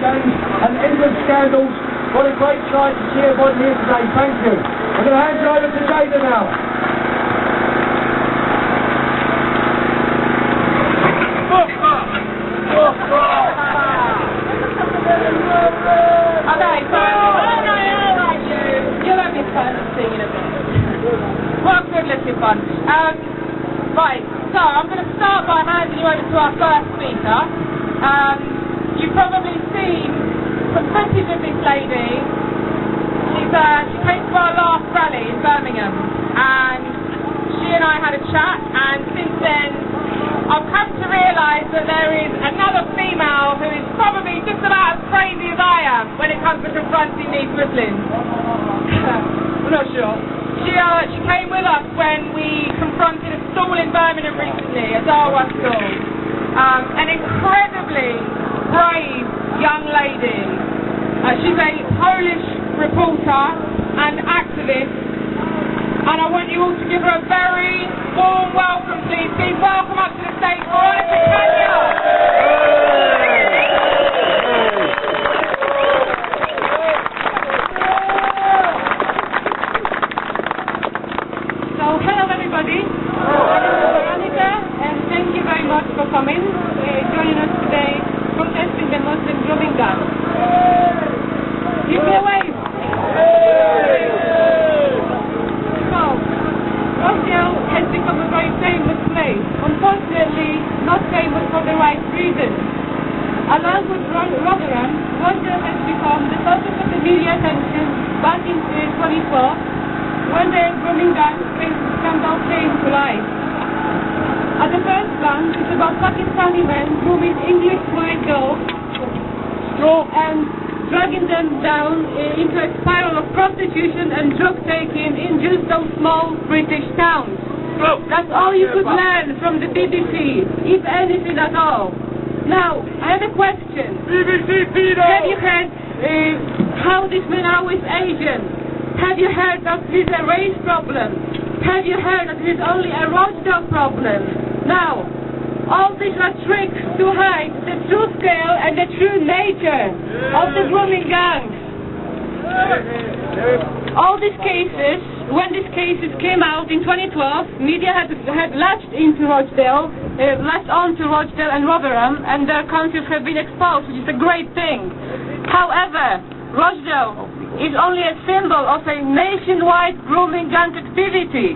gangs and endless scandals. What a great sight to see everyone here today. Thank you. I'm going to hand you over to Jada now. What a good-looking bunch. Right, so I'm going to start by handing you over to our first speaker. You've probably seen some footage of this lady. She came to our last rally in Birmingham, and she and I had a chat, and since then I've come to realise that there is another female who is probably just about as crazy as I am when it comes to confronting these Muslims. I'm not sure. She came with us when we confronted a stall in Birmingham recently, a Darwa stall. An incredibly brave young lady. She's a Polish reporter and activist, and I want you all to give her a very warm welcome, please. Please welcome up to the stage, Weronika Kania. So, hello everybody. My name is Weronika, and thank you very much for coming, joining us today, protesting the Muslim grooming gang. Give me a wave. So, Rochdale has become a very famous place. Unfortunately, not famous for the right reasons. Along with Rotherham, Rochdale has become the focus of the media attention back in 2012, when the grooming gang scandal came to light. At the first glance, it's about Pakistani men grooming English white girls and dragging them down into a spiral of prostitution and drug taking in just those small British towns. That's all you could learn from the BBC, if anything at all. Now, I have a question. Have you heard how these men are with Asians? Have you heard that this is a race problem? Have you heard that this is only a Rochdale problem? Now, all these are tricks to hide the true scale and the true nature of the grooming gangs. All these cases, when these cases came out in 2012, media had latched onto Rochdale and Rotherham, and their countries have been exposed, which is a great thing. However, Rochdale is only a symbol of a nationwide grooming gang activity.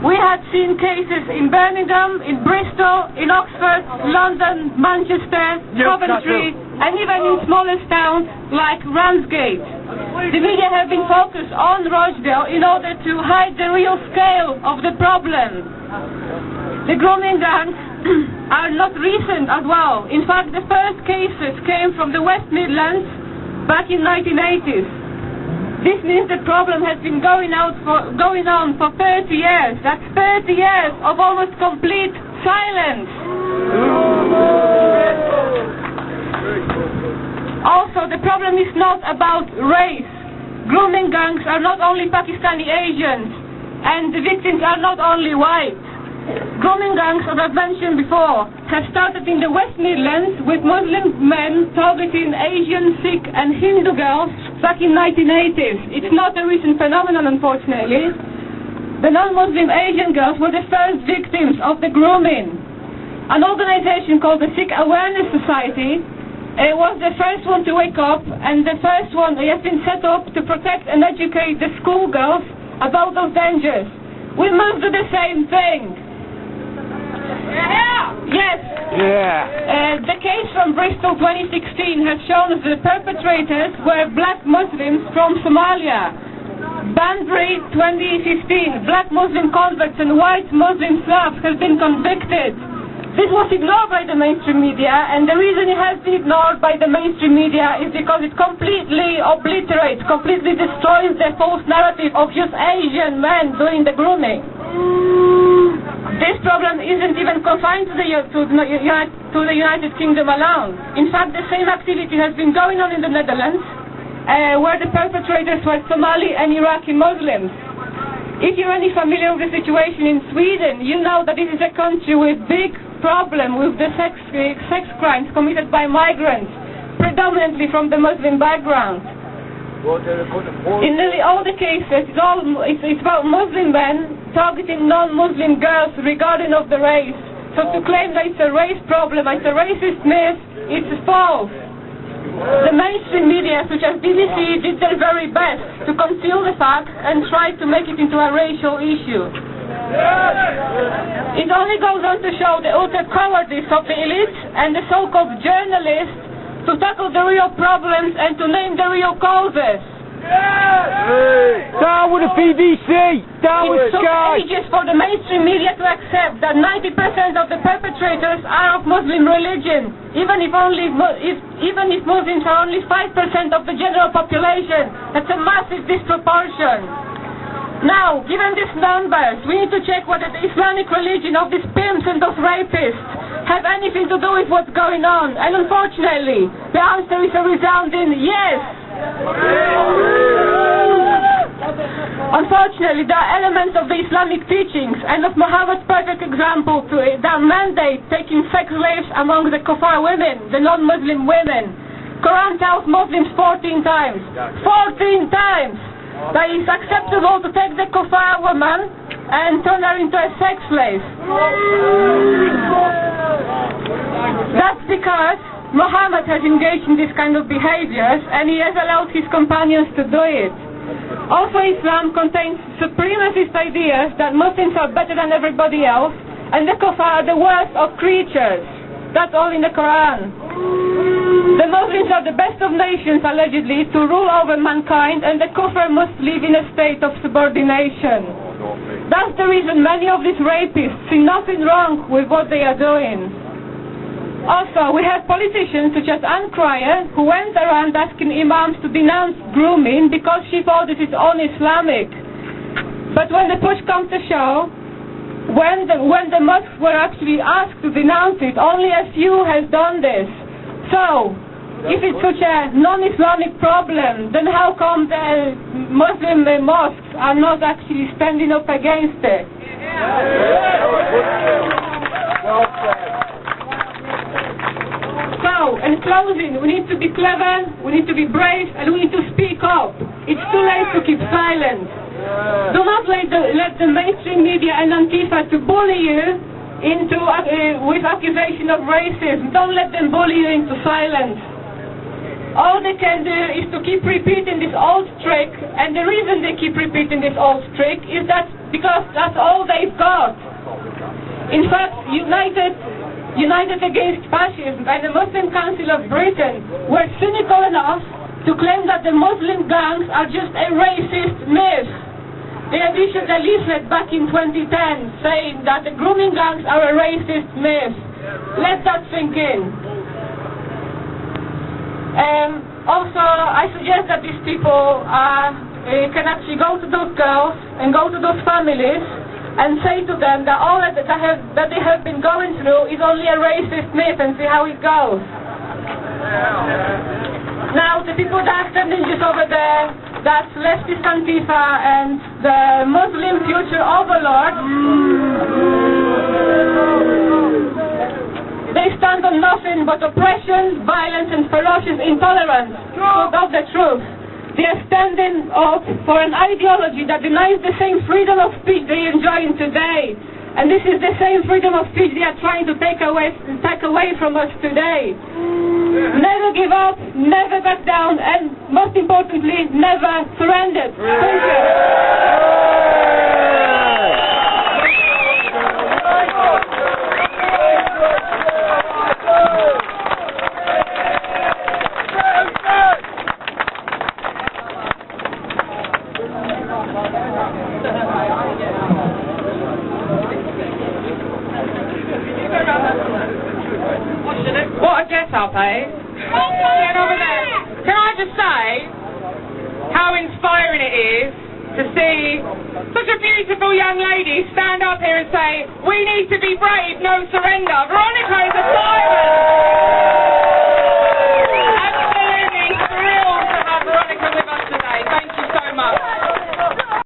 We had seen cases in Birmingham, in Bristol, in Oxford, London, Manchester, Coventry, and even in smallest towns like Ramsgate. The media have been focused on Rochdale in order to hide the real scale of the problem. The grooming gangs are not recent as well. In fact, the first cases came from the West Midlands back in 1980s. This means the problem has been going on for 30 years. That's 30 years of almost complete silence. Also, the problem is not about race. Grooming gangs are not only Pakistani Asians, and the victims are not only white. Grooming gangs, as I've mentioned before, have started in the West Midlands with Muslim men targeting Asian, Sikh and Hindu girls back in 1980s. It's not a recent phenomenon, unfortunately. The non-Muslim Asian girls were the first victims of the grooming. An organization called the Sikh Awareness Society was the first one to wake up, and the first one has been set up to protect and educate the schoolgirls about those dangers. We must do the same thing. Yes. The case from Bristol 2016 has shown that the perpetrators were black Muslims from Somalia. Banbury 2015, black Muslim converts and white Muslim Slavs have been convicted. This was ignored by the mainstream media, and the reason it has been ignored by the mainstream media is because it completely obliterates, completely destroys the false narrative of just Asian men doing the grooming. This problem isn't even confined to the United Kingdom alone. In fact, the same activity has been going on in the Netherlands, where the perpetrators were Somali and Iraqi Muslims. If you're any familiar with the situation in Sweden, you know that this is a country with big problem with the sex crimes committed by migrants, predominantly from the Muslim background. In nearly all the cases, it's about Muslim men targeting non-Muslim girls regarding of the race. So to claim that it's a race problem, it's a racist myth, it's false. The mainstream media, such as BBC, did their very best to conceal the fact and try to make it into a racial issue. It only goes on to show the utter cowardice of the elite and the so-called journalists to tackle the real problems and to name the real causes. Down with the BBC! Down with Sky! It took ages for the mainstream media to accept that 90% of the perpetrators are of Muslim religion, even if Muslims are only 5% of the general population. That's a massive disproportion. Now, given these numbers, we need to check whether the Islamic religion of these pimps and those rapists have anything to do with what's going on. And unfortunately, the answer is a resounding yes. Unfortunately, there are elements of the Islamic teachings and of Muhammad's perfect example to that mandate taking sex slaves among the kuffar women, the non-Muslim women. Quran tells Muslims 14 times. 14 times! That it's acceptable to take the kuffar woman and turn her into a sex slave. That's because Muhammad has engaged in this kind of behaviors and he has allowed his companions to do it. Also, Islam contains supremacist ideas that Muslims are better than everybody else and the kuffar are the worst of creatures. That's all in the Quran. The Muslims are the best of nations, allegedly, to rule over mankind, and the kuffar must live in a state of subordination. That's the reason many of these rapists see nothing wrong with what they are doing. Also, we have politicians such as Ann Cryer, who went around asking imams to denounce grooming because she thought it is un-Islamic. But when the push comes to shove, when the mosques were actually asked to denounce it, only a few has done this. So, if it's such a non-Islamic problem, then how come the Muslim mosques are not actually standing up against it? So, in closing, we need to be clever, we need to be brave, and we need to speak up. It's too late to keep silent. Do not let the mainstream media and Antifa to bully you into with accusation of racism. Don't let them bully you into silence. All they can do is to keep repeating this old trick, and the reason they keep repeating this old trick is that because that's all they've got. In fact, United Against Fascism and the Muslim Council of Britain were cynical enough to claim that the Muslim gangs are just a racist myth. They had issued a leaflet back in 2010 saying that the grooming gangs are a racist myth. Let that sink in. Also, I suggest that these people can actually go to those girls and go to those families and say to them that all that they have been going through is only a racist myth and see how it goes. Now, the people that are standing just over there, that's leftist Antifa and the Muslim future overlord, they stand on nothing but oppression, violence and ferocious intolerance of the truth. They are standing up for an ideology that denies the same freedom of speech they enjoy today. And this is the same freedom of speech they are trying to take away from us today. Never give up, never back down, and most importantly, never surrender. Thank you. What a get-up, eh? Get over there. Can I just say how inspiring it is to see such a beautiful young lady stand up here and say, we need to be brave, no surrender. Veronika is a siren.